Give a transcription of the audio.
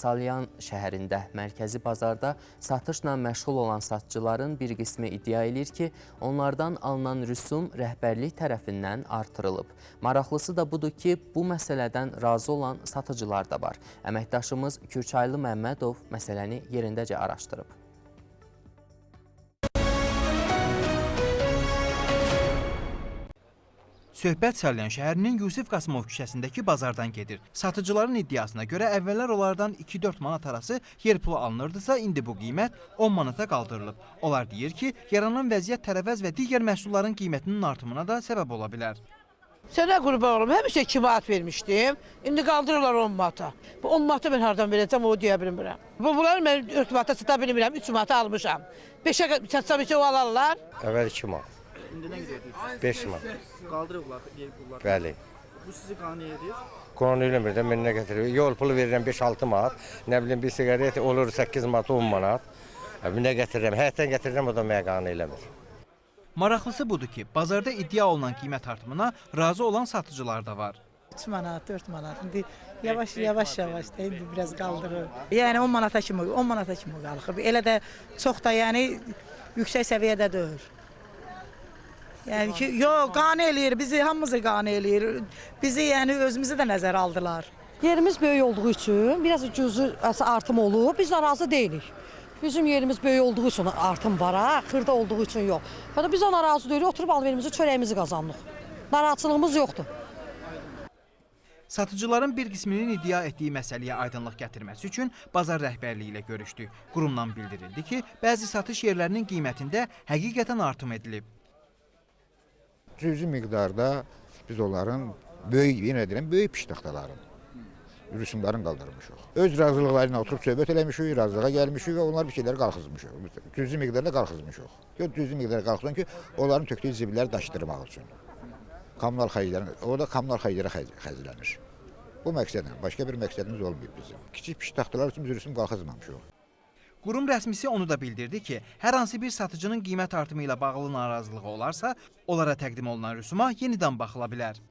Salyan şəhərində mərkəzi bazarda satışla məşğul olan satıcıların bir qismi iddia edir ki, onlardan alınan rüsum rəhbərlik tərəfindən artırılıb. Maraqlısı da budur ki, bu məsələdən razı olan satıcılar da var. Əməkdaşımız Kürçaylı Məmmədov məsələni yerindəcə araşdırıb. Söhbət Salyan şəhərinin Yusif Qasımov küçəsindəki bazardan gedir. Satıcıların iddiasına görə əvvəllər onlardan 2-4 manat arası yer pulu alınırdısa, indi bu qiymət 10 manata qaldırılıb. Onlar deyir ki, yaranan vəziyyət tərəvəz və digər məhsulların qiymətinin artımına da səbəb ola bilər. Sənə qurban olum, həmişə 2 manat vermişdim, indi qaldırırlar 10 manata. Bu 10 manata mən hardan verəcəm, o deyə bilmirəm. Bunları mən 4 manata sata bilmirəm, 3 manata almışam. 5'ə satsam o alarlar. Əvvəl 2 manat. İndi nə qədər? 5 manat. Qaldırıblar yer pulları. Bəli. Bu sizi qane edir? Qanun eləmirəm, mən nə gətirir? Yol pulu verirəm 5-6 manat. Nə bilim, bir siqaret olur 8 manat, 10 manat. Nə gətirirəm? Həyətdən gətirirəm, o da mənə qanun eləmir. Maraqlısı budur ki, bazarda iddia olunan qiymət artımına razı olan satıcılar da var. 3 manat, 4 manat. İndi yavaş da indi biraz qaldırır. Yəni 10 manata kimi qalxıb. Elə də çox da yəni yüksək səviyyədə deyil. Yəni ki, yox, qane eləyir, bizi hamımızı qane eləyir. Bizi yəni özümüzü də nəzərə aldılar. Yerimiz böyük olduğu üçün biraz cüzi artım olub, biz narazı deyilik. Bizim yerimiz böyük olduğu üçün artım var, xırda olduğu üçün yox. Biz narazı deyilik, oturub alverimizi, çörəyimizi qazanırıq. Narahatçılığımız yoxdur. Satıcıların bir qisminin iddia etdiyi məsələyə aydınlıq gətirməsi üçün bazar rəhbərliyi ilə görüşdü. Qurumdan bildirildi ki, bəzi satış yerlərinin qiymətində həqiqətən artım edilib. Cüzi miqdarda biz onların böyük piştaxtaların, rüsumların qaldırmışıq. Öz razılıqları ilə oturub söhbət eləmişik, razılığa gəlmişik və onlar bir şeyləri qalxızmışıq. Cüzi miqdarda qalxızmışıq. Cüzi miqdarda qalxızmışıq ki, onların tökdüyü zibilləri daşıdırmaq üçün. Kommunal xərcləri, orada kommunal xərclərə xərclənir. Bu məqsədlə, başqa bir məqsədimiz olmayıb bizim. Kiçik piştaxtalar üçün biz rüsum qalxızmamışıq. Qurum rəsmisi onu da bildirdi ki, hər hansı bir satıcının qiymət artımı ilə bağlı narazılığı olarsa, onlara təqdim olunan rüsuma yenidən baxıla bilər.